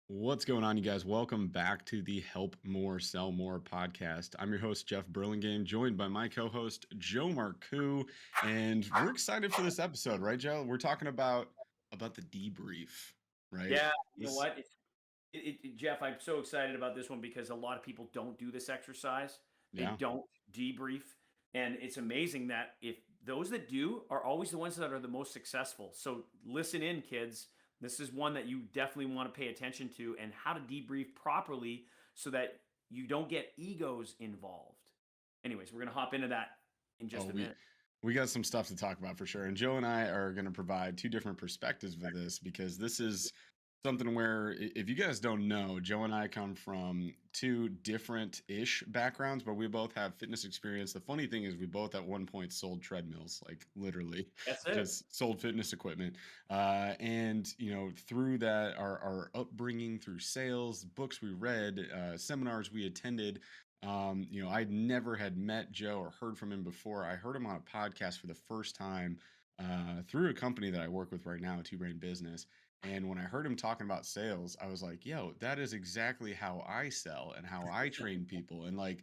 What's going on, you guys? Welcome back to the Help More, Sell More podcast. I'm your host, Jeff Burlingame, joined by my co host, Joe Marcoux. And we're excited for this episode, right, Joe? We're talking about the debrief, right? Yeah, you know This, what? Jeff, I'm so excited about this one because a lot of people don't do this exercise. They yeah. don't debrief. And it's amazing that if those that do are always the ones that are the most successful. So listen in, kids. This is one that you definitely want to pay attention to and how to debrief properly so that you don't get egos involved. Anyways, we're going to hop into that in Oh, just a we minute. we got some stuff to talk about for sure. And Joe and I are going to provide two different perspectives for this because this is something where if you guys don't know, Joe and I come from two different-ish backgrounds, but we both have fitness experience. The funny thing is we both at one point sold treadmills, like literally That's it. just sold fitness equipment. And through that, our upbringing through sales, books we read, seminars we attended, I never had met Joe or heard from him before. I heard him on a podcast for the first time through a company that I work with right now, Two Brain Business. And when I heard him talking about sales, I was like, yo, that is exactly how I sell and how I train people. And like,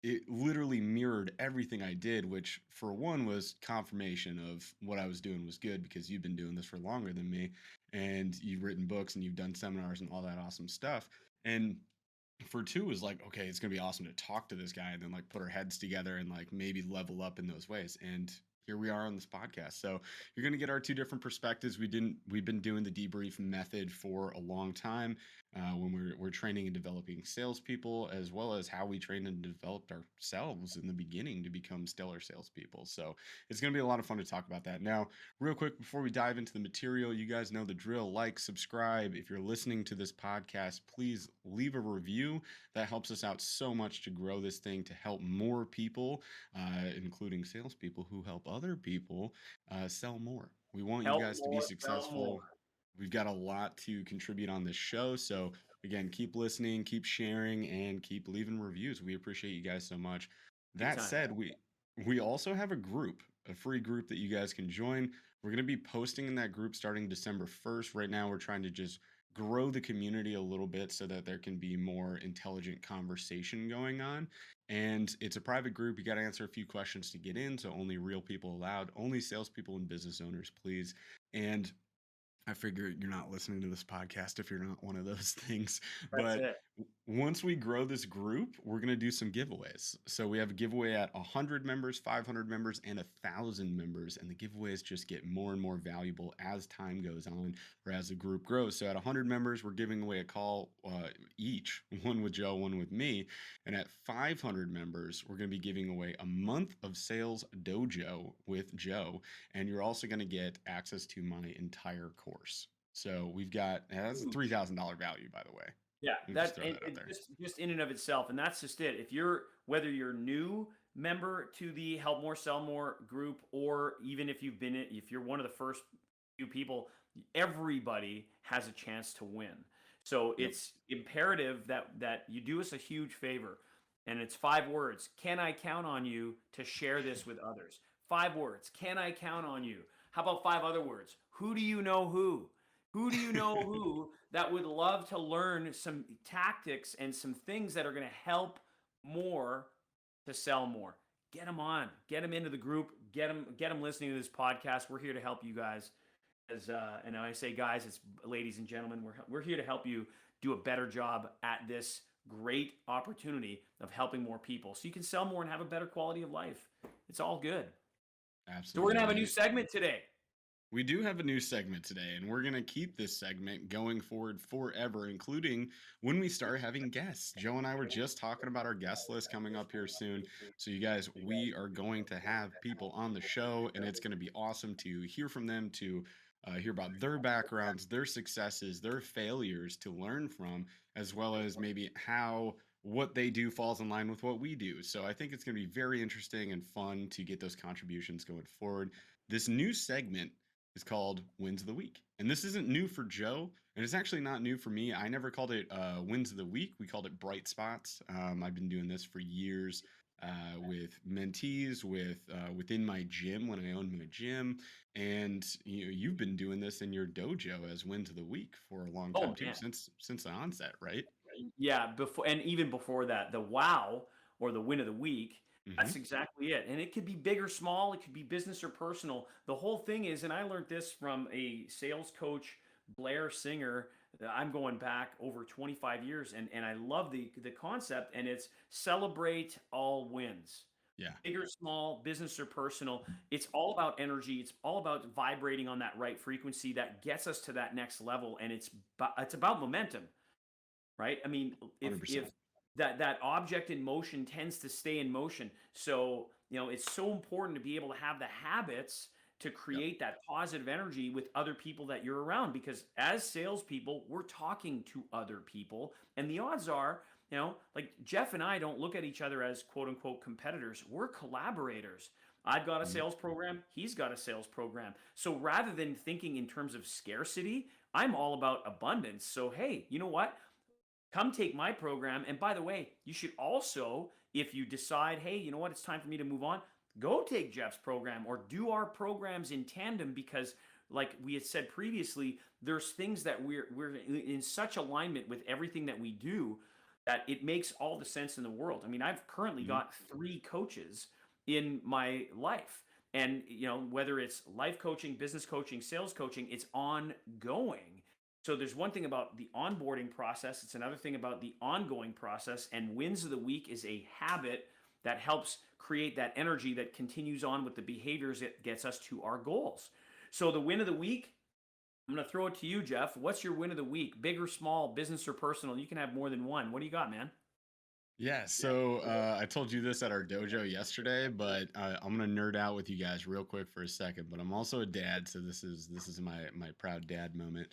it literally mirrored everything I did, which for one was confirmation of what I was doing was good because you've been doing this for longer than me and you've written books and you've done seminars and all that awesome stuff. And for two was like, okay, it's gonna be awesome to talk to this guy and then like put our heads together and like maybe level up in those ways. And here we are on this podcast. So you're gonna get our two different perspectives. We've been doing the debrief method for a long time when we're training and developing salespeople, as well as how we trained and developed ourselves in the beginning to become stellar salespeople. So it's gonna be a lot of fun to talk about that. Now, real quick before we dive into the material, you guys know the drill. Like, subscribe. If you're listening to this podcast, please leave a review. That helps us out so much to grow this thing to help more people, including salespeople who help other people sell more. We want you Help guys to be more, sell successful. more. We've got a lot to contribute on this show. So, again, keep listening, keep sharing, and keep leaving reviews. We appreciate you guys so much. Big That time. said, we also have a free group that you guys can join. We're going to be posting in that group starting December 1st. Right now, we're trying to just grow the community a little bit so that there can be more intelligent conversation going on. And it's a private group. You got to answer a few questions to get in. So only real people allowed, only salespeople and business owners, please. And I figure you're not listening to this podcast if you're not one of those things. That's But it. once we grow this group, we're going to do some giveaways. So we have a giveaway at 100 members, 500 members, and 1,000 members. And the giveaways just get more and more valuable as time goes on or as the group grows. So at 100 members, we're giving away a call each, one with Joe, one with me. And at 500 members, we're going to be giving away a month of Sales Dojo with Joe. And you're also going to get access to my entire course. So we've got, that's a $3,000 value, by the way. Yeah, Let me just that throw and that out there. just in and of itself, and that's just it. If you're whether you're new member to the Help More Sell More group, or even if if you're one of the first few people, everybody has a chance to win. So Yep. it's imperative that you do us a huge favor, and it's 5 words. Can I count on you to share this with others? 5 words. Can I count on you? How about 5 other words? Who do you know who? Who do you know who that would love to learn some tactics and some things that are going to help more to sell more? Get them on, get them into the group, get them listening to this podcast. We're here to help you guys. And I say guys, it's ladies and gentlemen. We're here to help you do a better job at this great opportunity of helping more people, so you can sell more and have a better quality of life. It's all good. So we're gonna have a new Absolutely. segment today. We do have a new segment today, and we're going to keep this segment going forward forever, including when we start having guests. Joe and I were just talking about our guest list coming up here soon. So, you guys, we are going to have people on the show, and it's going to be awesome to hear from them, to hear about their backgrounds, their successes, their failures to learn from, as well as maybe how what they do falls in line with what we do. So I think it's going to be very interesting and fun to get those contributions going forward. This new segment is called Wins of the Week. And this isn't new for Joe, and it's actually not new for me. I never called it Wins of the Week. We called it Bright Spots. I've been doing this for years. with mentees, within my gym when I own my gym, and you've been doing this in your dojo as wins of the week for a long time Oh too, man. since the onset, right? Yeah, before and even before that, the wow or the win of the week, Hmm. that's exactly it. And it could be big or small, it could be business or personal. The whole thing is, and I learned this from a sales coach, Blair Singer. I'm going back over 25 years, and I love the concept, and it's celebrate all wins. Yeah, Big or small, business or personal, it's all about energy. It's all about vibrating on that right frequency that gets us to that next level, and it's about momentum, right? I mean, if 100%. that object in motion tends to stay in motion, so it's so important to be able to have the habits to Yep. create that positive energy with other people that you're around. Because as salespeople, we're talking to other people, and the odds are, like Jeff and I don't look at each other as quote unquote competitors. We're collaborators. I've got a Mhm. sales program. He's got a sales program. So rather than thinking in terms of scarcity, I'm all about abundance. So, hey, you know what? Come take my program. And by the way, you should also, if you decide, hey, you know what, it's time for me to move on, go take Jeff's program or do our programs in tandem because, like we had said previously, there's things that we're in such alignment with everything that we do that it makes all the sense in the world. I mean, I've currently Mhm. got 3 coaches in my life. And whether it's life coaching, business coaching, sales coaching, it's ongoing. So there's one thing about the onboarding process, it's another thing about the ongoing process, and wins of the week is a habit that helps create that energy that continues on with the behaviors that gets us to our goals. So the win of the week, I'm going to throw it to you, Jeff. What's your win of the week? Big or small, business or personal? You can have more than one. What do you got, man? Yeah, so I told you this at our dojo yesterday, but I'm gonna nerd out with you guys real quick for a second. But I'm also a dad, so this is my proud dad moment.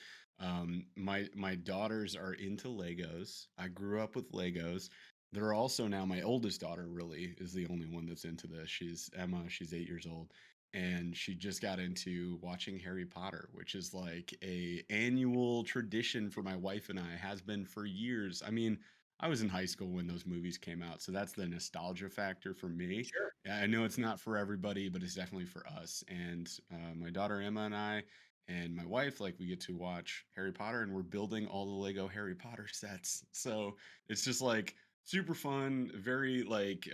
My daughters are into Legos. I grew up with Legos. They're also now my oldest daughter really is the only one that's into this. She's Emma. She's 8 years old, and she just got into watching Harry Potter, which is like a annual tradition for my wife and I. Has been for years. I mean. I was in high school when those movies came out, so that's the nostalgia factor for me. Sure. Yeah, I know it's not for everybody, but it's definitely for us. And my daughter Emma and I, and my wife, like we get to watch Harry Potter, and we're building all the Lego Harry Potter sets. So it's just like super fun, very like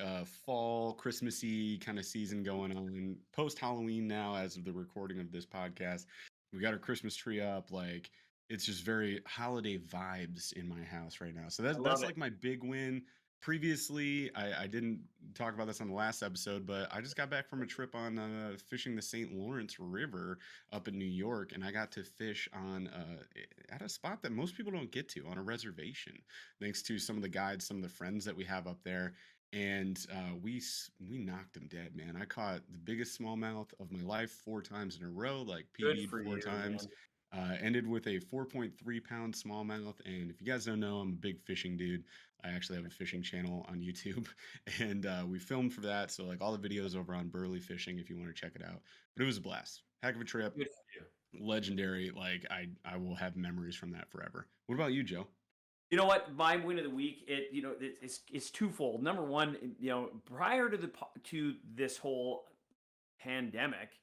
fall, Christmassy kind of season going on. Post Halloween now, as of the recording of this podcast, we got our Christmas tree up. Like it's just very holiday vibes in my house right now. So I that's love it. like my big win. Previously, I didn't talk about this on the last episode, but I just got back from a trip on fishing the St. Lawrence River up in New York, and I got to fish on at a spot that most people don't get to on a reservation, thanks to some of the guides, some of the friends that we have up there. And we knocked them dead, man. I caught the biggest smallmouth of my life 4 times in a row, like Good PB'd for four you, times. man. Ended with a 4.3 pound smallmouth. And if you guys don't know, I'm a big fishing dude. I actually have a fishing channel on YouTube, and we filmed for that. So like all the videos over on Burley Fishing if you want to check it out. But it was a blast, heck of a trip, Good for you. legendary. Like I will have memories from that forever. What about you, Joe? You know what? My win of the week, it's twofold. Number one, prior to to this whole pandemic,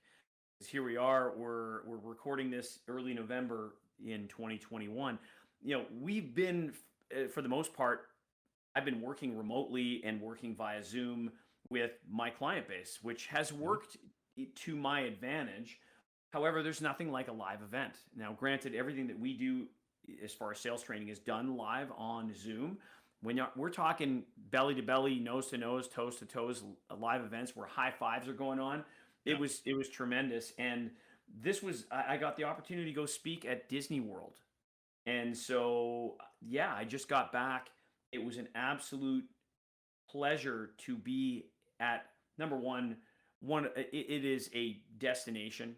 'cause here we are, we're recording this early November in 2021. We've been for the most part, I've been working remotely and working via Zoom with my client base, which has Mhm. worked to my advantage. However, there's nothing like a live event. Now, granted, everything that we do as far as sales training is done live on Zoom. We're talking belly to belly, nose to nose, toes to toes, live events where high fives are going on. Yeah. It was tremendous, and this was I got the opportunity to go speak at Disney World, and so yeah, I just got back. It was an absolute pleasure to be at number one. It is a destination.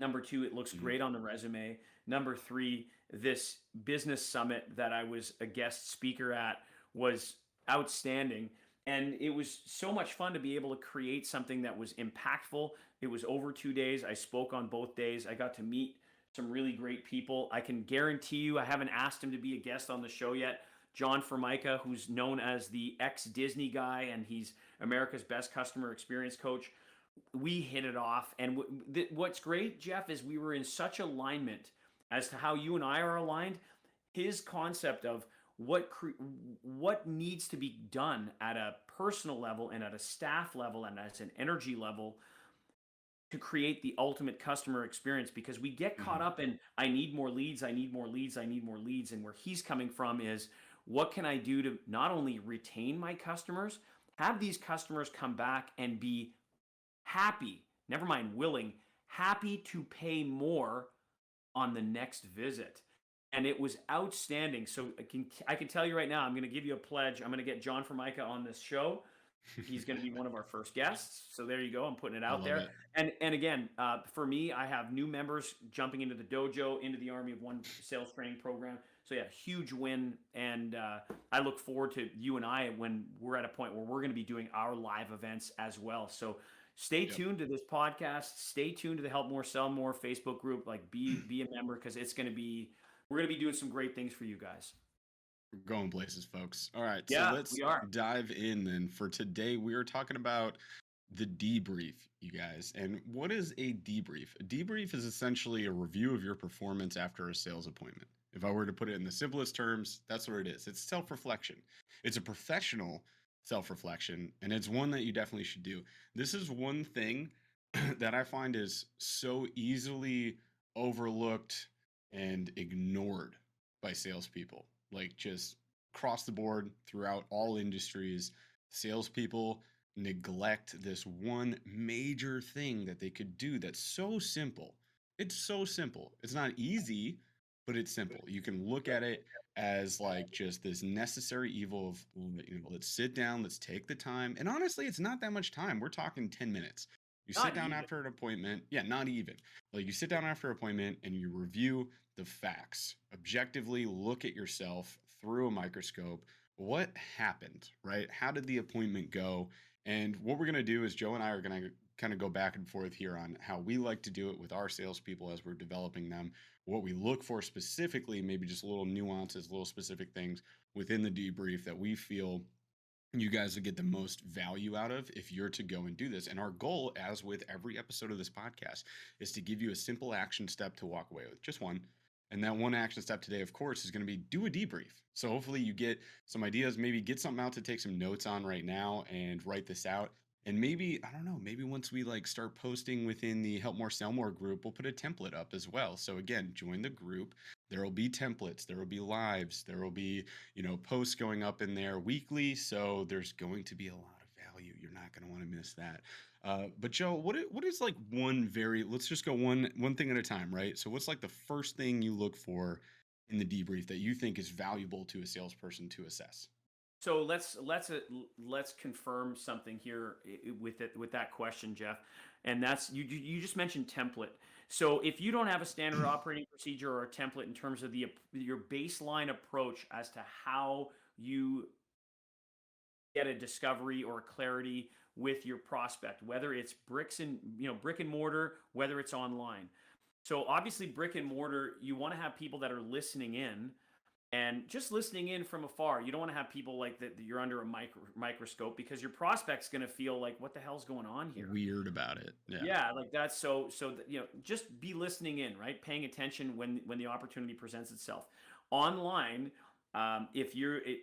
Number two, it looks Mhm. great on the resume. Number three, this business summit that I was a guest speaker at was outstanding. And it was so much fun to be able to create something that was impactful. It was over 2 days. I spoke on both days. I got to meet some really great people. I can guarantee you, I haven't asked him to be a guest on the show yet, John Formica, who's known as the ex-Disney guy, and he's America's best customer experience coach. We hit it off. And what's great, Jeff, is we were in such alignment as to how you and I are aligned. His concept of what needs to be done at a personal level and at a staff level and at an energy level to create the ultimate customer experience, because we get caught Mhm. up in I need more leads, I need more leads, I need more leads. And where he's coming from is what can I do to not only retain my customers, have these customers come back and be happy, never mind willing, happy to pay more on the next visit. And it was outstanding. So I can tell you right now, I'm going to give you a pledge. I'm going to get John Formica on this show. He's going to be one of our first guests. So there you go. I'm putting it I out love there. it. And again, for me, I have new members jumping into the dojo, into the Army of One sales training program. So yeah, huge win. And I look forward to you and I when we're at a point where we're going to be doing our live events as well. So stay Yep. tuned to this podcast. Stay tuned to the Help More Sell More Facebook group. Like be a member, because it's going to be we're going to be doing some great things for you guys. We're going places, folks. All right, so Yeah, let's we are. dive in then. For today, we are talking about the debrief, you guys. And what is a debrief? A debrief is essentially a review of your performance after a sales appointment. If I were to put it in the simplest terms, that's what it is. It's self reflection, it's a professional self reflection, and it's one that you definitely should do. This is one thing that I find is so easily overlooked and ignored by salespeople. Like just across the board throughout all industries, salespeople neglect this one major thing that they could do that's so simple. It's so simple. It's not easy, but it's simple. You can look at it as like just this necessary evil of, let's sit down, let's take the time. And honestly, it's not that much time. We're talking 10 minutes. You sit Not down even. after an appointment. Yeah, not even. Like you sit down after an appointment and you review the facts. Objectively look at yourself through a microscope. What happened, right? How did the appointment go? And what we're going to do is Joe and I are going to kind of go back and forth here on how we like to do it with our salespeople as we're developing them, what we look for specifically, maybe just little nuances, little specific things within the debrief that we feel you guys will get the most value out of if you're to go and do this. And our goal, as with every episode of this podcast, is to give you a simple action step to walk away with, just one. And that one action step today, of course, is going to be do a debrief. So hopefully you get some ideas, maybe get something out to take some notes on right now and write this out. And maybe, I don't know, maybe once we like start posting within the Help More Sell More group, we'll put a template up as well. So again, join the group. There will be templates, there will be lives, there will be posts going up in there weekly. So there's going to be a lot of value. You're not going to want to miss that. But Joe, what is like let's just go one thing at a time, right? So what's like the first thing you look for in the debrief that you think is valuable to a salesperson to assess? So let's confirm something here with that question, Jeff. And that's you just mentioned template. So if you don't have a standard operating procedure or a template in terms of your baseline approach as to how you get a discovery or clarity with your prospect, whether it's brick and mortar, whether it's online. So obviously brick and mortar, you want to have people that are listening in and just listening in from afar. You don't want to have people like that you're under a microscope, because your prospect's going to feel like, what the hell's going on here? Weird about it. Yeah. Yeah, like that's just be listening in, right? Paying attention when the opportunity presents itself. Online, if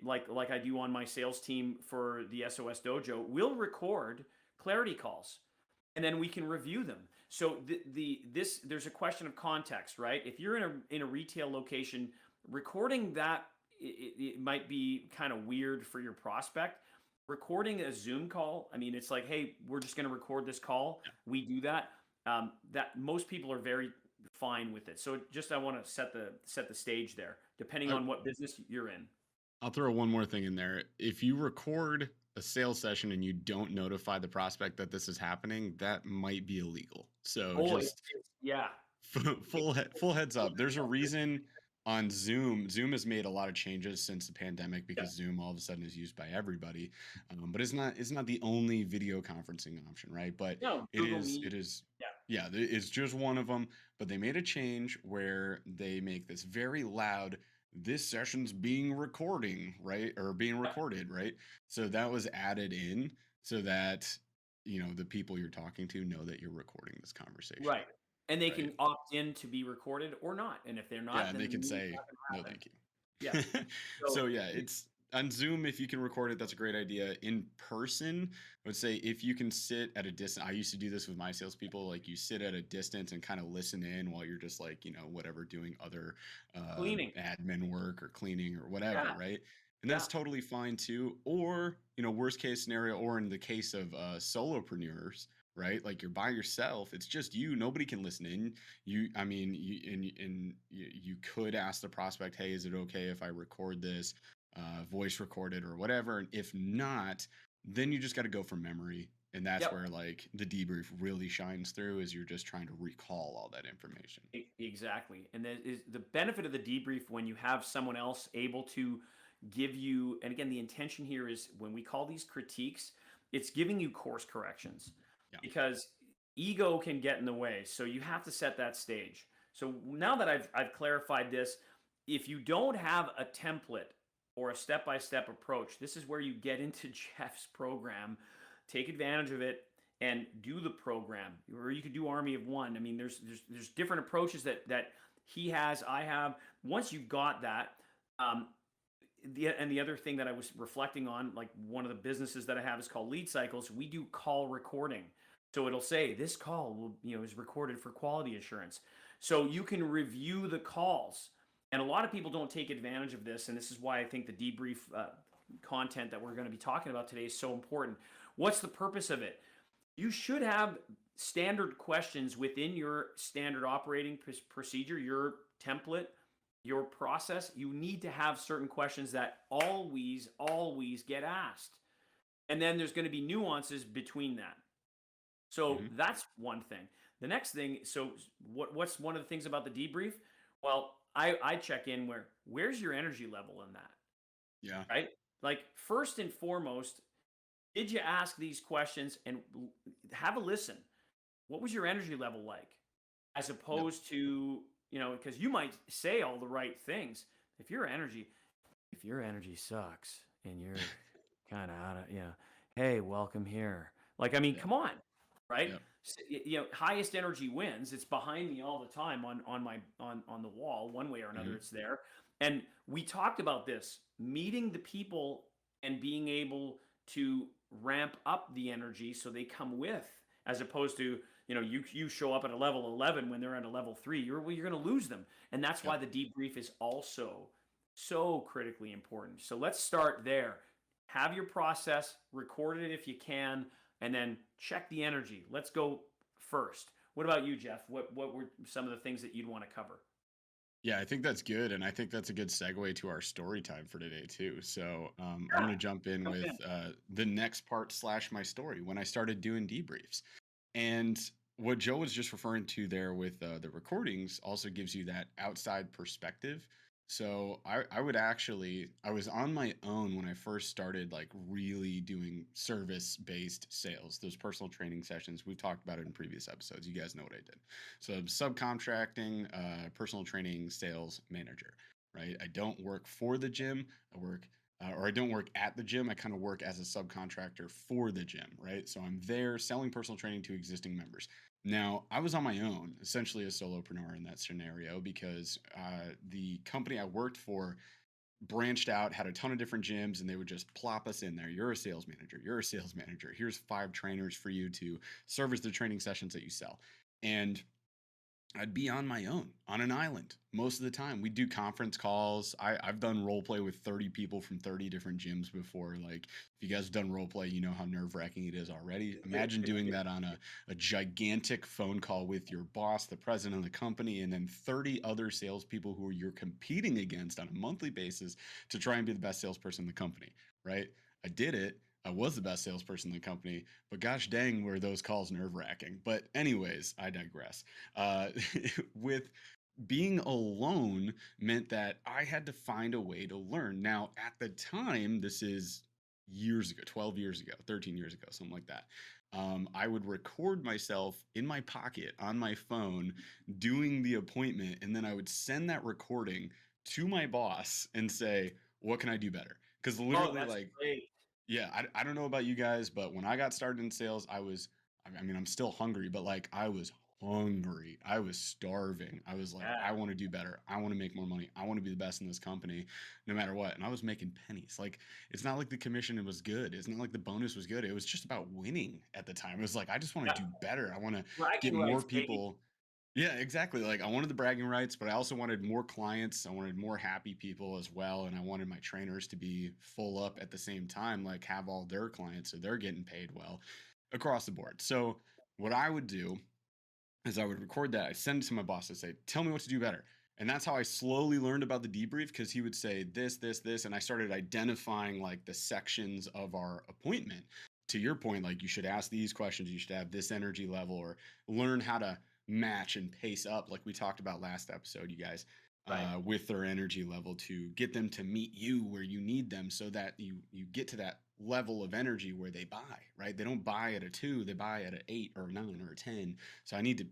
like I do on my sales team for the SOS Dojo, we'll record clarity calls, and then we can review them. So there's a question of context, right? If you're in a retail location, recording that it might be kind of weird for your prospect. Recording a Zoom call, I mean, it's like, hey, we're just going to record this call. We do that. That most people are very fine with it. So just I want to set the stage there, depending I, on what business you're in. I'll throw one more thing in there. If you record a sales session and you don't notify the prospect that this is happening, that might be illegal. So Oh, just yeah. full heads up. There's a reason on Zoom. Zoom has made a lot of changes since the pandemic Yeah. because Zoom all of a sudden is used by everybody. But it's not the only video conferencing option, right? But No, it Google is Meet. it is Yeah. yeah, it's just one of them. But they made a change where they make this very loud this session's being recording, right? Or being recorded, right? So that was added in so that, the people you're talking to know that you're recording this conversation, Right. And they right? can opt in to be recorded or not. And if they're Yeah, not, and then they the can meeting's say not gonna no, happen. thank Yeah. you. So So yeah, you it's on Zoom. If you can record it, that's a great idea. In person, I would say if you can sit at a distance. I used to do this with my salespeople. Like you sit at a distance and kind of listen in while you're just like whatever doing other cleaning. admin work or cleaning or whatever, Yeah. right? And Yeah. that's totally fine too. Or worst case scenario, or in the case of solopreneurs, right? Like you're by yourself. It's just you. Nobody can listen in. I mean, you could ask the prospect, hey, is it okay if I record this, voice record it or whatever? And if not, then you just got to go from memory. And that's Yep. where like the debrief really shines through, is you're just trying to recall all that information. Exactly. And that is the benefit of the debrief when you have someone else able to give you, and again, the intention here is when we call these critiques, it's giving you course corrections Yeah. because ego can get in the way. So you have to set that stage. So now that I've clarified this, if you don't have a template or a step-by-step approach, this is where you get into Jeff's program, take advantage of it, and do the program. Or you could do Army of One. I mean, there's different approaches that he has, I have. Once you've got that, um, the other thing that I was reflecting on, like one of the businesses that I have is called Lead Cycles. We do call recording, so it'll say this call will is recorded for quality assurance, so you can review the calls. And a lot of people don't take advantage of this, and this is why I think the debrief content that we're going to be talking about today is so important. What's the purpose of it? You should have standard questions within your standard operating procedure, your template, your process. You need to have certain questions that always get asked. And then there's going to be nuances between that. So Hmm. that's one thing. The next thing, so what's one of the things about the debrief? Well, I check in where's your energy level in that, Yeah. right? Like first and foremost, did you ask these questions and have a listen? What was your energy level like? As Yep. opposed to, because you might say all the right things. If your energy, if your energy sucks and you're kind of out of, hey, welcome here. Like, I mean, Yep. come on, right? Yep. Highest energy wins. It's behind me all the time on the wall, one way or another. Hmm. It's there, and we talked about this meeting the people and being able to ramp up the energy so they come with, as opposed to you show up at a level 11 when they're at a level 3. You're going to lose them, and that's Yep. why the debrief is also so critically important. So let's start there. Have your process, record it if you can, and then check the energy. Let's go first. What about you, Jeff? What were some of the things that you'd want to cover? Yeah, I think that's good, and I think that's a good segue to our story time for today too. So I'm Yeah, going to jump in jump with in. the next part slash my story when I started doing debriefs. And what Joe was just referring to there with the recordings also gives you that outside perspective. So I was on my own when I first started like really doing service based sales, those personal training sessions. We've talked about it in previous episodes. You guys know what I did. So I'm subcontracting, personal training sales manager, right? I don't work for the gym. I don't work at the gym. I kind of work as a subcontractor for the gym, right? So I'm there selling personal training to existing members. Now, I was on my own, essentially a solopreneur in that scenario, because the company I worked for branched out, had a ton of different gyms, and they would just plop us in there. You're a sales manager. You're a sales manager. Here's 5 trainers for you to service the training sessions that you sell. And I'd be on my own on an island most of the time. We do conference calls. I've done role play with 30 people from 30 different gyms before. Like, if you guys have done role play, you know how nerve wracking it is already. Imagine doing that on a gigantic phone call with your boss, the president of the company, and then 30 other salespeople who you're competing against on a monthly basis to try and be the best salesperson in the company, right? I did it. I was the best salesperson in the company, but gosh dang, were those calls nerve wracking. But, anyways, I digress. uh, with being alone meant that I had to find a way to learn. Now, at the time, this is years ago, 12 years ago, 13 years ago, something like that. I would record myself in my pocket on my phone doing the appointment, and then I would send that recording to my boss and say, what can I do better? Because Oh, literally, that's like, great. yeah, I don't know about you guys, but when I got started in sales, I mean, I'm still hungry, but like I was hungry. I was starving. I was like, Yeah. I want to do better. I want to make more money. I want to be the best in this company, no matter what. And I was making pennies. Like, it's not like the commission was good. It's not like the bonus was good. It was just about winning at the time. It was like, I just want Yeah. to do better. I want to get Bragging more rights, baby. people. Yeah, exactly. Like I wanted the bragging rights, but I also wanted more clients. I wanted more happy people as well. And I wanted my trainers to be full up at the same time, like have all their clients so they're getting paid well across the board. So what I would do is I would record that. I send it to my boss. I say, tell me what to do better. And that's how I slowly learned about the debrief because he would say this, this, this. And I started identifying like the sections of our appointment. To your point, like you should ask these questions, you should have this energy level, or learn how to match and pace up, like we talked about last episode, you guys, Right. with their energy level to get them to meet you where you need them so that you get to that level of energy where they buy, right? They don't buy at a 2, they buy at an 8 or a 9 or a 10. So I need to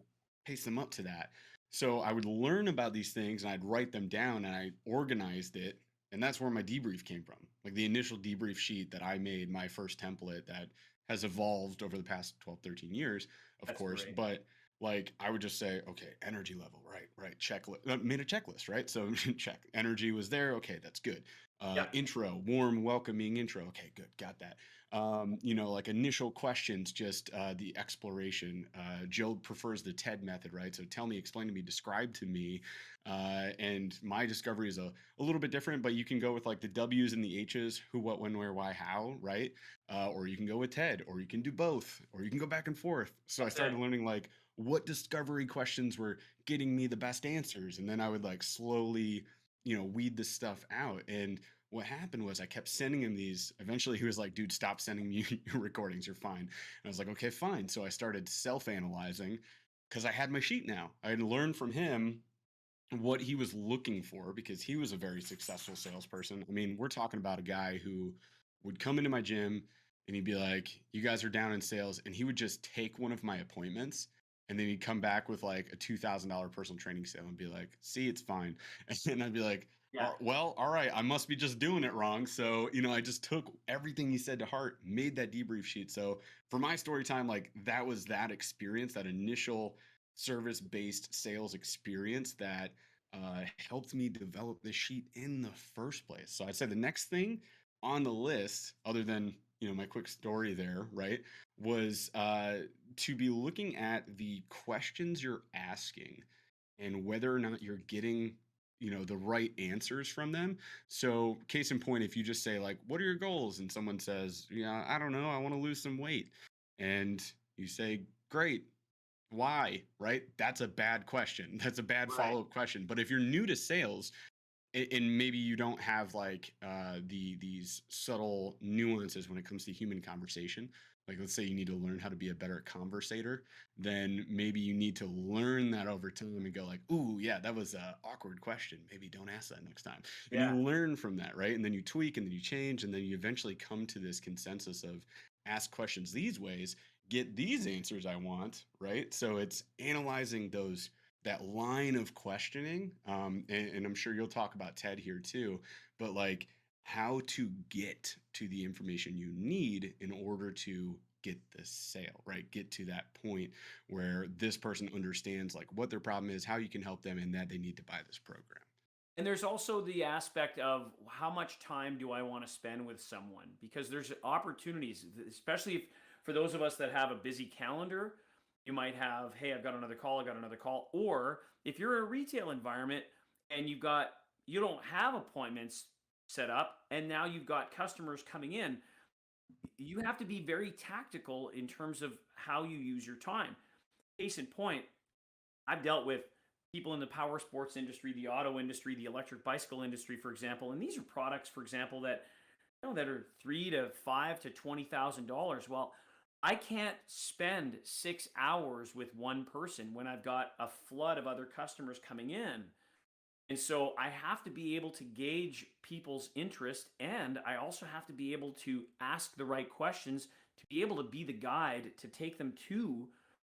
pace them up to that. So I would learn about these things and I'd write them down and I organized it. And that's where my debrief came from. Like the initial debrief sheet that I made, my first template that has evolved over the past 12, 13 years, of That's course. great. But like I would just say, okay, energy level, right, checklist. Made a checklist, right? So check, energy was there. Okay, that's good. Yeah. Intro, warm, welcoming intro. Okay, good, got that. Like initial questions, just the exploration. Joe prefers the TED method, right? So tell me, explain to me, describe to me. And my discovery is a little bit different, but you can go with like the W's and the H's, who, what, when, where, why, how, right? Or you can go with TED, or you can do both, or you can go back and forth. So I That's it. started learning like what discovery questions were getting me the best answers. And then I would like slowly, weed this stuff out. And what happened was I kept sending him these. Eventually, he was like, dude, stop sending me your recordings. You're fine. And I was like, okay, fine. So I started self analyzing because I had my sheet now. I had learned from him what he was looking for because he was a very successful salesperson. I mean, we're talking about a guy who would come into my gym and he'd be like, "You guys are down in sales," and he would just take one of my appointments and then he'd come back with like a $2,000 personal training sale and be like, "See, it's fine," and then I'd be like, Yeah. Well, all right, I must be just doing it wrong." So, I just took everything he said to heart, made that debrief sheet. So, for my story time, like that was that experience, that initial service based sales experience that helped me develop this sheet in the first place. So I'd say the next thing on the list, other than my quick story there, right, was to be looking at the questions you're asking and whether or not you're getting the right answers from them. So case in point, if you just say like, what are your goals, and someone says, yeah, I don't know, I want to lose some weight, and you say, great, why, right? That's a bad question. That's a bad Right. follow-up question. But if you're new to sales and maybe you don't have like these subtle nuances when it comes to human conversation, like let's say you need to learn how to be a better conversator, then maybe you need to learn that over time and go like, ooh, yeah, that was a awkward question, maybe don't ask that next time. And you Yeah. learn from that, right? And then you tweak and then you change and then you eventually come to this consensus of ask questions these ways, get these answers I want, right? So it's analyzing that line of questioning, and I'm sure you'll talk about TED here too, but like how to get to the information you need in order to get the sale, right? Get to that point where this person understands like what their problem is, how you can help them, and that they need to buy this program. And there's also the aspect of how much time do I want to spend with someone? Because there's opportunities, especially if, for those of us that have a busy calendar, you might have, hey, I've got another call, I got another call. Or if you're in a retail environment and you don't have appointments set up and now you've got customers coming in, you have to be very tactical in terms of how you use your time. Case in point, I've dealt with people in the power sports industry, the auto industry, the electric bicycle industry, for example, and these are products, for example, that that are 3 to 5 to $20,000. Well, I can't spend 6 hours with one person when I've got a flood of other customers coming in. And so I have to be able to gauge people's interest, and I also have to be able to ask the right questions to be able to be the guide to take them to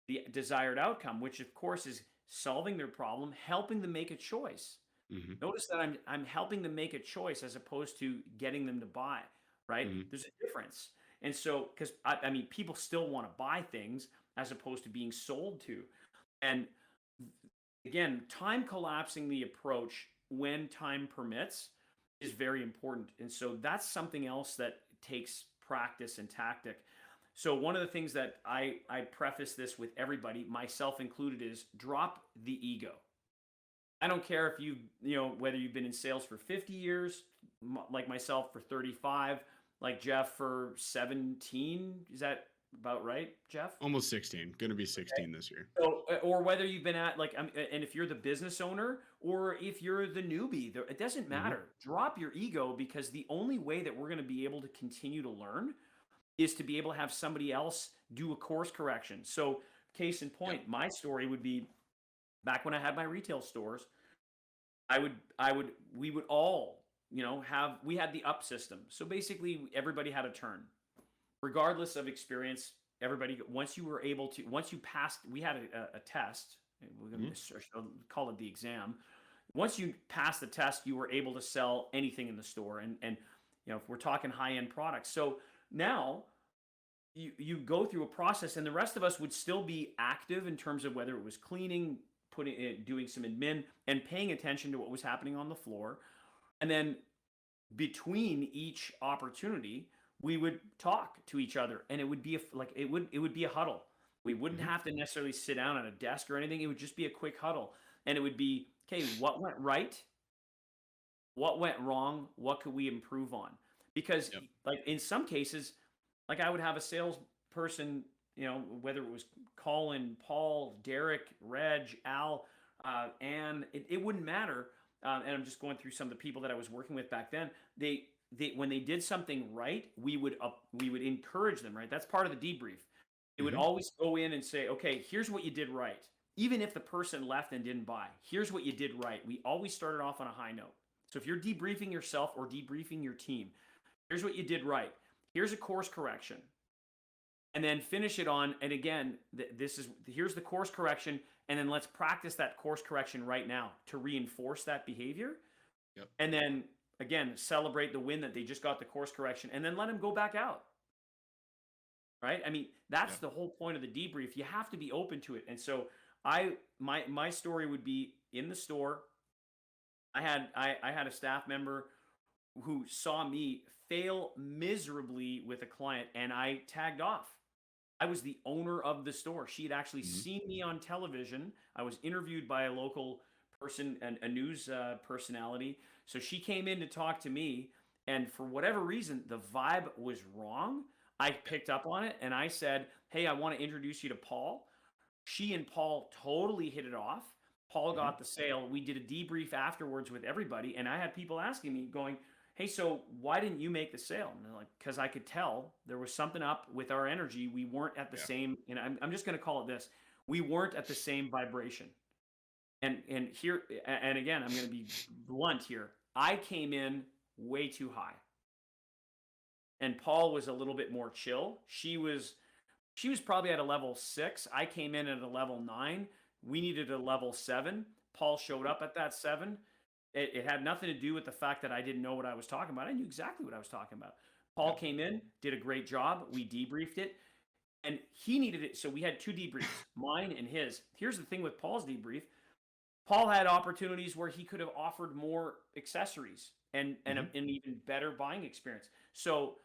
the desired outcome, which of course is solving their problem, helping them make a choice. Hmm. Notice that I'm helping them make a choice as opposed to getting them to buy, right? Hmm. There's a difference. And so, because I mean, people still want to buy things as opposed to being sold to. And again, time collapsing the approach when time permits is very important. And so that's something else that takes practice and tactic. So one of the things that I preface this with everybody, myself included, is drop the ego. I don't care if whether you've been in sales for 50 years, like myself for 35, like Jeff for 17. Is that about right, Jeff? Almost 16. Going to be 16 this year. So, or whether you've been at like, and if you're the business owner or if you're the newbie, it doesn't Hmm. matter. Drop your ego, because the only way that we're going to be able to continue to learn is to be able to have somebody else do a course correction. So, case in Yep. point, my story would be back when I had my retail stores. We would all, we had the up system. So basically, everybody had a turn, regardless of experience. Everybody, once you passed, we had a test. We're going Hmm. to call it the exam. Once you passed the test, you were able to sell anything in the store. And if we're talking high end products, so now you go through a process, and the rest of us would still be active in terms of whether it was cleaning, putting it, doing some admin, and paying attention to what was happening on the floor. And then between each opportunity, we would talk to each other, and it would be it would be a huddle. We wouldn't Hmm. have to necessarily sit down at a desk or anything. It would just be a quick huddle, and it would be, okay, what went right, what went wrong, what could we improve on? Because Yep. like in some cases, like I would have a salesperson, whether it was Colin, Paul, Derek, Reg, Al, and it wouldn't matter. And I'm just going through some of the people that I was working with back then. They when they did something right, we would encourage them. Right, that's part of the debrief. It would Hmm. always go in and say, okay, here's what you did right. Even if the person left and didn't buy, here's what you did right. We always started off on a high note. So if you're debriefing yourself or debriefing your team, here's what you did right. Here's a course correction, and then finish it on. And again, here's the course correction, and then let's practice that course correction right now to reinforce that behavior. Yep. And then again, celebrate the win that they just got the course correction, and then let them go back out. Right? I mean, that's Yep. the whole point of the debrief. You have to be open to it. And so my story would be in the store. I had a staff member who saw me fail miserably with a client, and I tagged off. I was the owner of the store. She had actually Hmm. seen me on television. I was interviewed by a local person, a news personality. So she came in to talk to me, and for whatever reason, the vibe was wrong. I Yep. picked up on it, and I said, "Hey, I want to introduce you to Paul." She and Paul totally hit it off. Paul Hmm. got the sale. We did a debrief afterwards with everybody, and I had people asking me, going, "Hey, so why didn't you make the sale?" And they're like, "Because I could tell there was something up with our energy. We weren't at the Yeah. same." And I'm just going to call it this: we weren't at the same vibration. And here, and again, I'm going to be blunt here. I came in way too high, and Paul was a little bit more chill. She was probably at a level 6. I came in at a level 9. We needed a level 7. Paul showed up at that 7. It had nothing to do with the fact that I didn't know what I was talking about. I knew exactly what I was talking about. Paul Yep. came in, did a great job. We debriefed it, and he needed it. So we had two debriefs, mine and his. Here's the thing with Paul's debrief: Paul had opportunities where he could have offered more accessories and Hmm. an even better buying experience. So,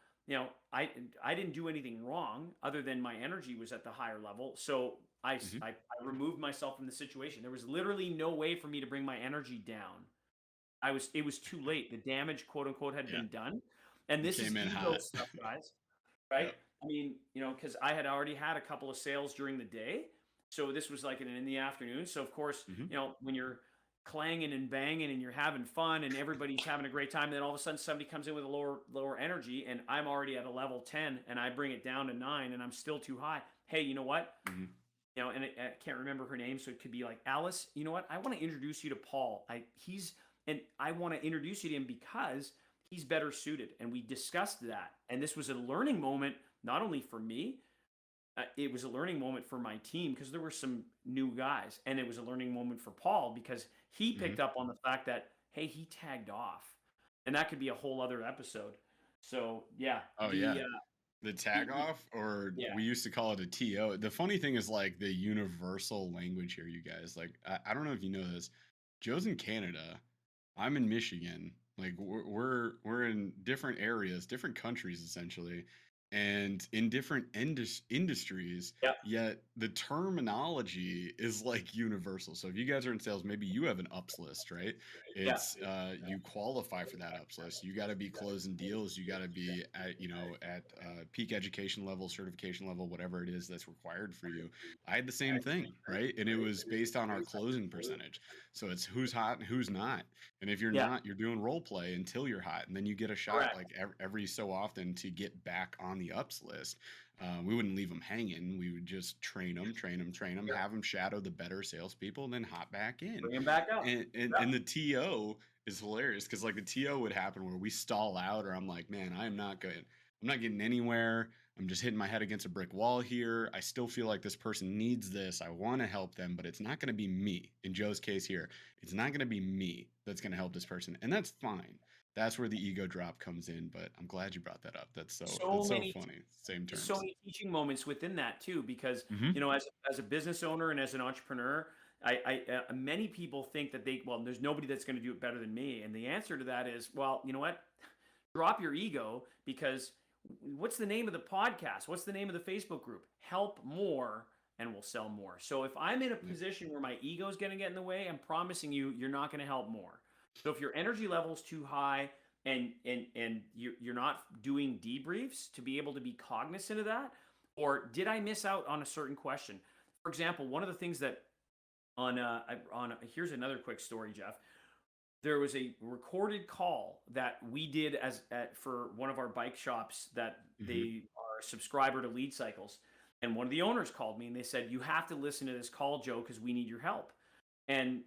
I didn't do anything wrong other than my energy was at the higher level. So Hmm. I removed myself from the situation. There was literally no way for me to bring my energy down. It was too late. The damage, quote unquote, had Yeah. been done. And You this is came in ego hot. stuff, guys, right? Yep. I mean, because I had already had a couple of sales during the day. So this was like in the afternoon. So of course, Hmm. when you're clanging and banging and you're having fun and everybody's having a great time, then all of a sudden somebody comes in with a lower energy, and I'm already at a level 10 and I bring it down to 9 and I'm still too high. Hey, you know what? Hmm. And I can't remember her name, so it could be like Alice. You know what? I want to introduce you to Paul. I want to introduce you to him because he's better suited. And we discussed that. And this was a learning moment, not only for me, it was a learning moment for my team because there were some new guys, and it was a learning moment for Paul because he Hmm. picked up on the fact that hey, he tagged off, and that could be a whole other episode. So yeah, Oh yeah. The tag the off, or yeah, we used to call it a TO. The funny thing is like the universal language here, you guys. Like I don't know if you know this. Joe's in Canada. I'm in Michigan. Like we're in different areas, different countries essentially, and in different industries. yeah, Yet the terminology is like universal. So if you guys are in sales, maybe you have an ups list, right? yeah, It's you qualify for that ups list. You got to be closing deals. You got to be at at peak education level, certification level, whatever it is that's required for you. I had the same thing, right? And it was based on our closing percentage. So it's who's hot and who's not. And if you're yeah, not, you're doing role play until you're hot, and then you get a shot correct. like every so often to get back on the ups list. We wouldn't leave them hanging. We would just train them, Yeah, have them shadow the better salespeople, and then hop back in. bring him back up. And the TO is hilarious because like the TO would happen where we stall out, or I'm like, man, I'm not good. I'm not getting anywhere. I'm just hitting my head against a brick wall here. I still feel like this person needs this. I want to help them, but it's not going to be me. In Joe's case here, it's not going to be me that's going to help this person, and that's fine. That's where the ego drop comes in. But I'm glad you brought that up. So That's so many funny. Same so terms. many teaching moments within that too, because Hmm. as a business owner and as an entrepreneur, many people think that there's nobody that's going to do it better than me, and the answer to that is, well, you know what, drop your ego, because what's the name of the podcast, what's the name of the Facebook group? Help more and we'll sell more. So if I'm in a Yeah. position where my ego is going to get in the way, I'm promising you, you're not going to help more. So if your energy level is too high, and you're not doing debriefs to be able to be cognizant of that, or did I miss out on a certain question? For example, one of the things that here's another quick story, Jeff. There was a recorded call that we did for one of our bike shops that Hmm. they are a subscriber to Lead Cycles, and one of the owners called me and they said, you have to listen to this call, Joe, because we need your help. And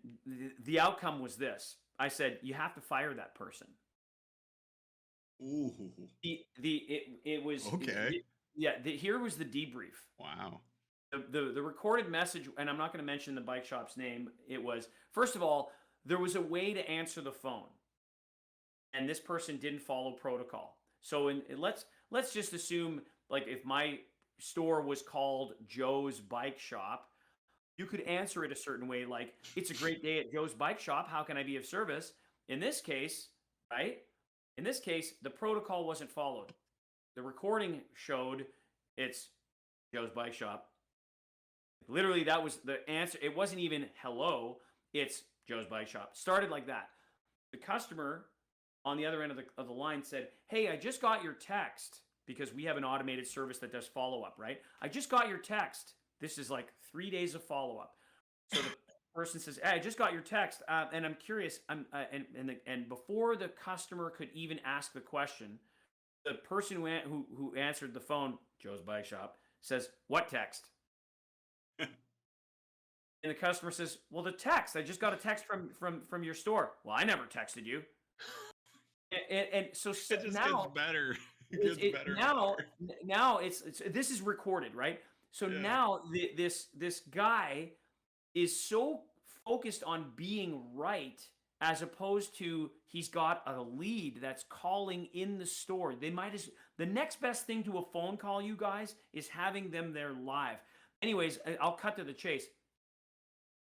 the outcome was this: I said, you have to fire that person. Ooh. The it was Okay. yeah, here was the debrief. Wow. The recorded message, and I'm not going to mention the bike shop's name. It was, first of all, there was a way to answer the phone, and this person didn't follow protocol. So let's just assume, like, if my store was called Joe's Bike Shop, you could answer it a certain way, like, it's a great day at Joe's Bike Shop, how can I be of service? In this case, right? In this case, the protocol wasn't followed. The recording showed it's Joe's Bike Shop. Literally, that was the answer. It wasn't even hello, it's Joe's Bike Shop. Started like that. The customer on the other end of the line said, hey, I just got your text, because we have an automated service that does follow up, right? I just got your text. This is like 3 days of follow up. So the person says, hey, I just got your text, and I'm curious. And before the customer could even ask the question, the person who answered the phone, Joe's Bike Shop, says, what text? And the customer says, well, the text. I just got a text from your store. Well, I never texted you. And so It just gets now better. It it's gets it better and now better. now it's this is recorded, right? So Yeah. now this guy is so focused on being right, as opposed to he's got a lead that's calling in the store. The next best thing to a phone call, you guys, is having them there live. Anyways, I'll cut to the chase.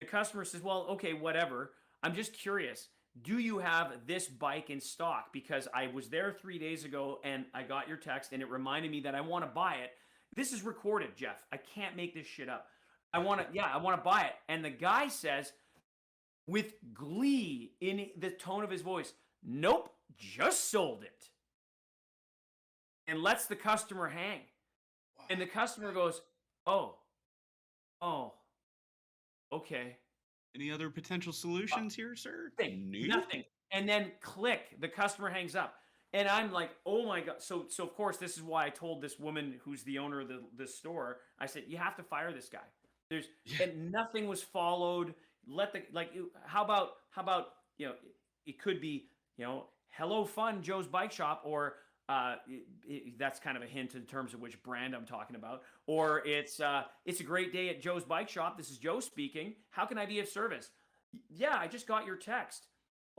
The customer says, well, okay, whatever. I'm just curious. Do you have this bike in stock? Because I was there 3 days ago and I got your text and it reminded me that I want to buy it. This is recorded, Jeff. I can't make this shit up. I want to buy it. And the guy says, with glee in the tone of his voice, nope, just sold it. And lets the customer hang. And the customer goes, oh, oh, okay. Any other potential Uh, solutions here, sir? Nothing, Nope. nothing. And then click, the customer hangs up. And I'm like, oh my God. So of course, this is why I told this woman who's the owner of the store, I said, you have to fire this guy. There's Yeah. And nothing was followed. How about, it could be, hello fun, Joe's Bike Shop, or that's kind of a hint in terms of which brand I'm talking about. Or it's a great day at Joe's Bike Shop. This is Joe speaking. How can I be of service? Yeah, I just got your text.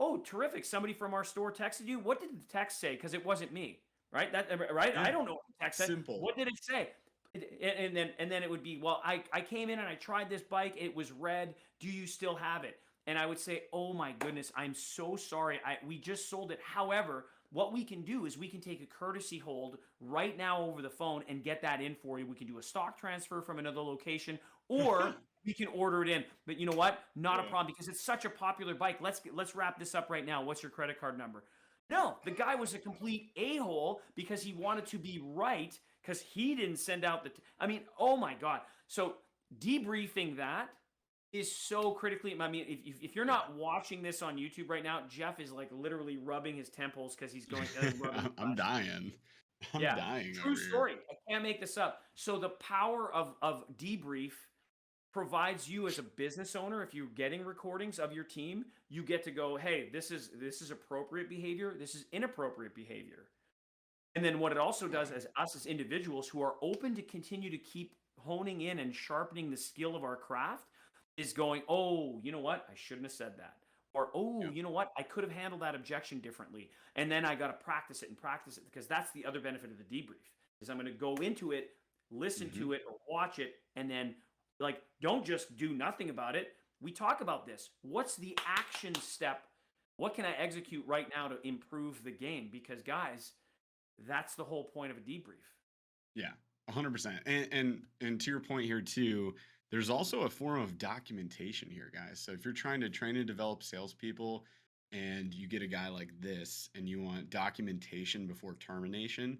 Oh, terrific. Somebody from our store texted you. What did the text say? Because it wasn't me, right? Right? Yeah. I don't know what the text said. Simple. What did it say? And then it would be, well, I came in and I tried this bike. It was red. Do you still have it? And I would say, oh my goodness, I'm so sorry. We just sold it. However, what we can do is we can take a courtesy hold right now over the phone and get that in for you. We can do a stock transfer from another location, or we can order it in. But you know what? Not a Yeah. problem because it's such a popular bike. Let's wrap this up right now. What's your credit card number? No, the guy was a complete a-hole because he wanted to be right because he didn't send out I mean, oh my God. So debriefing that is so critically. I mean, if you're not watching this on YouTube right now, Jeff is like literally rubbing his temples because he's going rubbing his I'm glasses. dying. I'm Yeah, dying true over here. story. I can't make this up. So the power of debrief provides you as a business owner, if you're getting recordings of your team, you get to go, hey, this is appropriate behavior, this is inappropriate behavior. And then what it also does as us as individuals who are open to continue to keep honing in and sharpening the skill of our craft is going, oh, you know what? I shouldn't have said that. Or, oh, Yep. you know what? I could have handled that objection differently. And then I got to practice it and practice it because that's the other benefit of the debrief is I'm going to go into it, listen Hmm. to it or watch it, and then like, don't just do nothing about it. We talk about this. What's the action step? What can I execute right now to improve the game? Because guys, that's the whole point of a debrief. Yeah, 100%. And to your point here too, there's also a form of documentation here, guys. So if you're trying to train and develop salespeople, and you get a guy like this, and you want documentation before termination,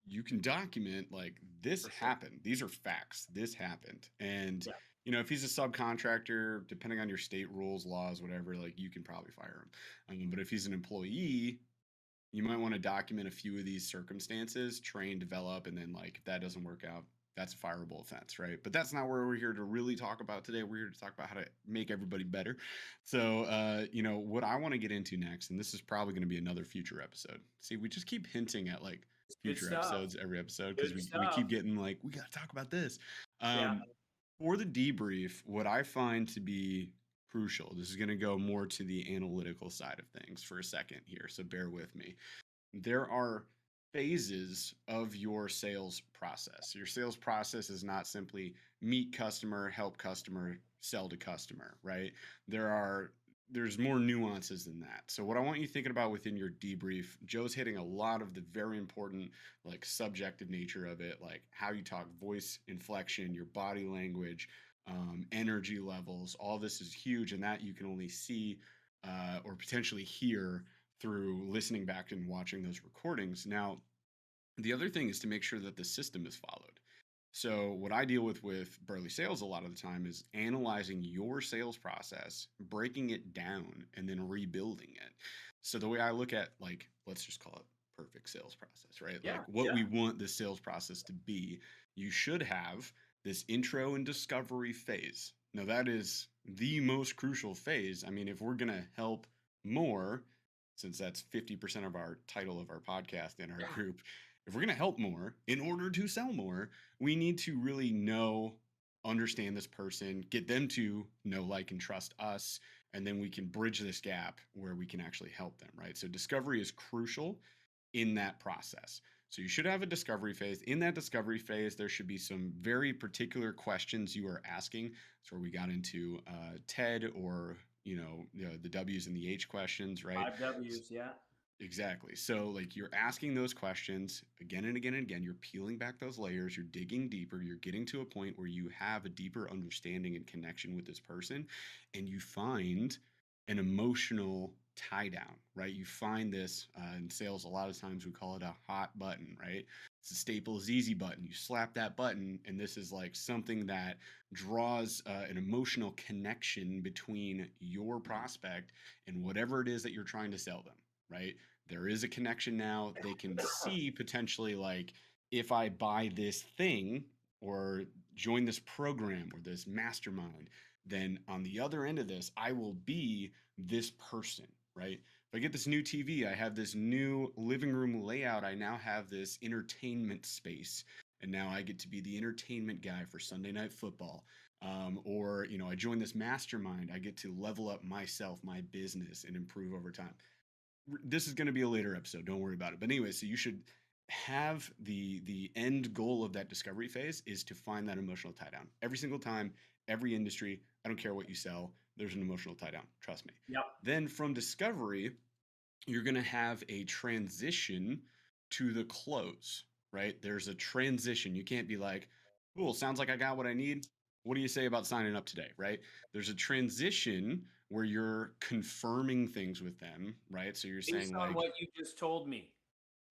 you can document like this For sure. happened. These are facts. This happened. And Yeah. if he's a subcontractor, depending on your state rules, laws, whatever, like you can probably fire him. But if he's an employee, you might want to document a few of these circumstances, train, develop, and then like if that doesn't work out, that's a fireable offense, right? But that's not where we're here to really talk about today. We're here to talk about how to make everybody better. So, what I want to get into next, and this is probably going to be another future episode. See, we just keep hinting at like It's good future stuff. episodes every episode because Good we stuff. keep getting like, we got to talk about this. Yeah. For the debrief, what I find to be crucial, this is going to go more to the analytical side of things for a second here. So bear with me. There are phases of your sales process. Your sales process is not simply meet customer, help customer, sell to customer, right? There's more nuances than that. So what I want you thinking about within your debrief, Joe's hitting a lot of the very important like subjective nature of it, like how you talk, voice inflection, your body language, energy levels. All this is huge, and that you can only see or potentially hear through listening back and watching those recordings. Now, the other thing is to make sure that the system is followed. So, what I deal with Burley Sales a lot of the time is analyzing your sales process, breaking it down, and then rebuilding it. So, the way I look at, like, let's just call it perfect sales process, right? Yeah. Like, what Yeah. we want the sales process to be, you should have this intro and discovery phase. Now, that is the most crucial phase. I mean, if we're going to help more, since that's 50% of our title of our podcast in our Yeah. group, if we're going to help more in order to sell more, we need to really know, understand this person, get them to know, like, and trust us, and then we can bridge this gap where we can actually help them, right? So discovery is crucial in that process. So you should have a discovery phase. In that discovery phase, there should be some very particular questions you are asking. So we got into TED or the W's and the H questions, right? 5 W's. Yeah. Exactly. So, like, you're asking those questions again and again and again. You're peeling back those layers. You're digging deeper. You're getting to a point where you have a deeper understanding and connection with this person, and you find an emotional tie down, right? You find this in sales. A lot of times we call it a hot button, right? It's a Staples easy button. You slap that button, and this is like something that draws an emotional connection between your prospect and whatever it is that you're trying to sell them, right? There is a connection now. They can see potentially, like, if I buy this thing or join this program or this mastermind, then on the other end of this, I will be this person, right? If I get this new TV, I have this new living room layout. I now have this entertainment space. And now I get to be the entertainment guy for Sunday Night Football. or I join this mastermind, I get to level up myself, my business, and improve over time. This is going to be a later episode, don't worry about it. But anyway, so you should have the end goal of that discovery phase is to find that emotional tie down. Every single time, every industry, I don't care what you sell, there's an emotional tie down, trust me. Yep. Then from discovery, you're going to have a transition to the close, right? There's a transition. You can't be like, cool, sounds like I got what I need. What do you say about signing up today, right? There's a transition where you're confirming things with them, right? So you're Based saying on like, what you just told me.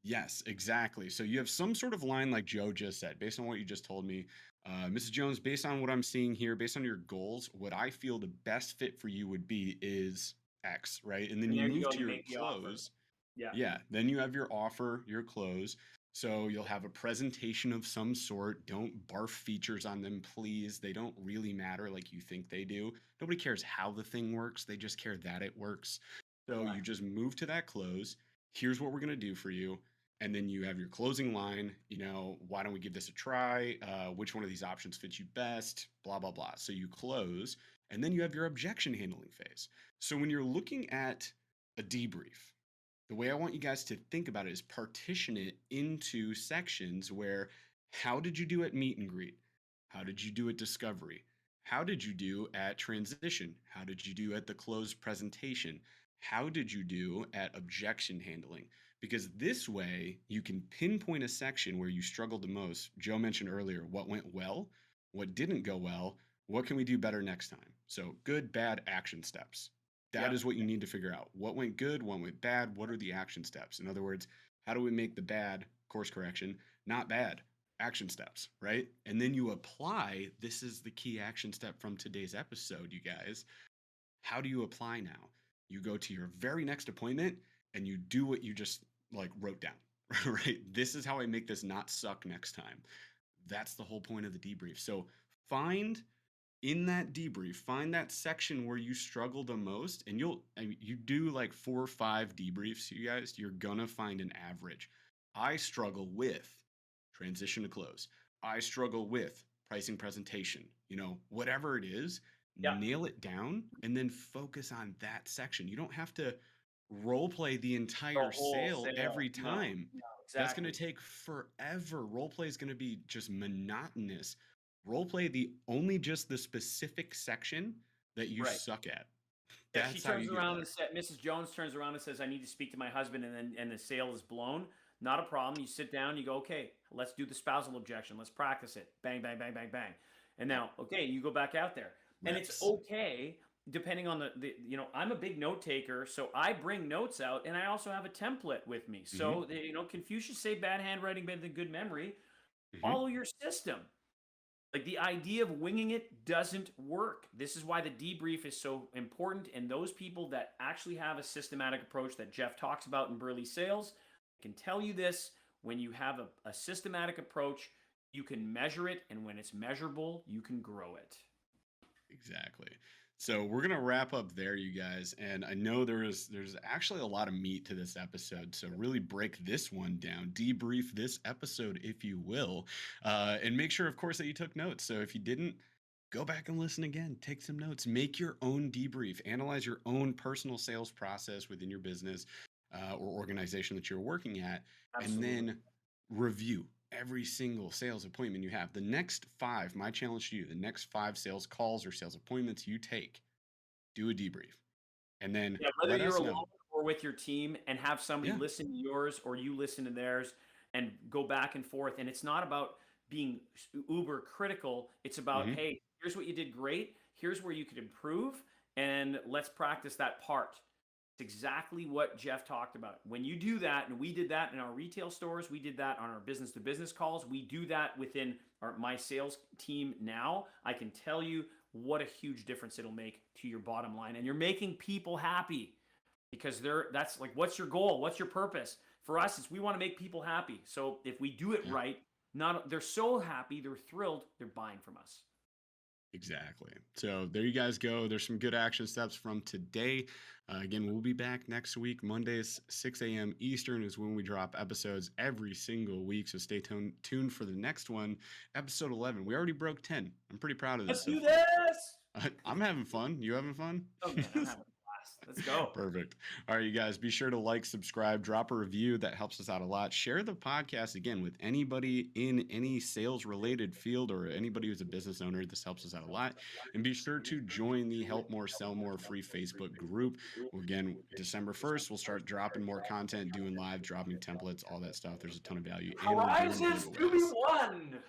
yes, exactly. So you have some sort of line like Joe just said, based on what you just told me. Mrs. Jones, based on what I'm seeing here, based on your goals, what I feel the best fit for you would be is X, right? And then And you there you move go. to You your make the offer. close. Yeah. Yeah, then you have your offer, your close. So you'll have a presentation of some sort. Don't barf features on them, please. They don't really matter like you think they do. Nobody cares how the thing works, they just care that it works. So you Correct. just move to that close. Here's what we're going to do for you. And then you have your closing line, why don't we give this a try? Which one of these options fits you best? Blah, blah, blah. So you close, and then you have your objection handling phase. So when you're looking at a debrief, the way I want you guys to think about it is partition it into sections where how did you do at meet and greet? How did you do at discovery? How did you do at transition? How did you do at the closed presentation? How did you do at objection handling? Because this way you can pinpoint a section where you struggled the most. Joe mentioned earlier what went well, what didn't go well, what can we do better next time? So good, bad action steps. That Yep. is what you need to figure out. What went good, what went bad, what are the action steps? In other words, how do we make the bad course correction not bad? Action steps, right? And then you apply, this is the key action step from today's episode, you guys. How do you apply now? You go to your very next appointment and you do what you just like wrote down, right? This is how I make this not suck next time. That's the whole point of the debrief. So find in that debrief, find that section where you struggle the most, and you do like 4 or 5 debriefs, you guys, you're gonna find an average. I struggle with transition to close. I struggle with pricing presentation, whatever it is, Yep. nail it down and then focus on that section. You don't have to role play the The entire whole sale sale. every No. time. No. That's going to Exactly. take forever. Role play is going to be just monotonous. Role play just the specific section that you Right. suck at. If she That's how turns you get around and better. said, Mrs. Jones turns around and says, "I need to speak to my husband," and the sale is blown, not a problem. You sit down, you go, "Okay, let's do the spousal objection. Let's practice it. Bang, bang, bang, bang, bang." And Yep. now, okay, you go back out there, and it's Reps. okay depending on I'm a big note taker, so I bring notes out, and I also have a template with me. Hmm. So Confucius say bad handwriting better than good memory. Hmm. Follow your system. Like the idea of winging it doesn't work. This is why the debrief is so important. And those people that actually have a systematic approach that Jeff talks about in Burley Sales can tell you this: when you have a systematic approach, you can measure it. And when it's measurable, you can grow it. Exactly. So we're gonna wrap up there, you guys. And I know there's actually a lot of meat to this episode. So really break this one down, debrief this episode, if you will, and make sure, of course, that you took notes. So if you didn't, go back and listen again. Take some notes. Make your own debrief. Analyze your own personal sales process within your business or organization that you're working at, and Absolutely. then review every single sales appointment you have. The next 5, my challenge to you, the next 5 sales calls or sales appointments you take, do a debrief and then Yeah, whether let you're us know. alone or with your team and have somebody Yeah. listen to yours or you listen to theirs and go back and forth. And it's not about being uber critical. It's about, Hmm. hey, here's what you did great. Here's where you could improve. And let's practice that part. It's exactly what Jeff talked about. When you do that, and we did that in our retail stores, we did that on our business to business calls, we do that within my sales team now. I can tell you what a huge difference it'll make to your bottom line. And you're making people happy because that's like, what's your goal? What's your purpose? For us, is we want to make people happy. So if we do it Yeah. right, not they're so happy, they're thrilled, they're buying from us. Exactly. So there you guys go. There's some good action steps from today. Again, we'll be back next week. Mondays, 6 a.m. Eastern is when we drop episodes every single week. So stay tuned for the next one, episode 11. We already broke 10. I'm pretty proud of this Let's so do far. this. I'm having fun. You having fun? Oh man, I'm having a blast. Let's go. Perfect. All right, you guys, be sure to like, subscribe, drop a review. That helps us out a lot. Share the podcast again with anybody in any sales related field or anybody who's a business owner. This helps us out a lot. And be sure to join the Help More, Sell More free Facebook group. Again, December 1st, we'll start dropping more content, doing live, dropping templates, all that stuff. There's a ton of value. And we're doing Prizes to be giveaways. won.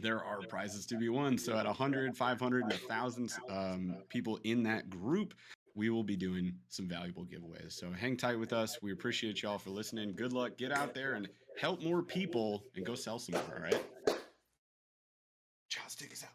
There are prizes to be won. So at 100, 500, and 1,000 people in that group, we will be doing some valuable giveaways. So hang tight with us. We appreciate y'all for listening. Good luck. Get out there and help more people and go sell some more. All right. Ciao, stick us out.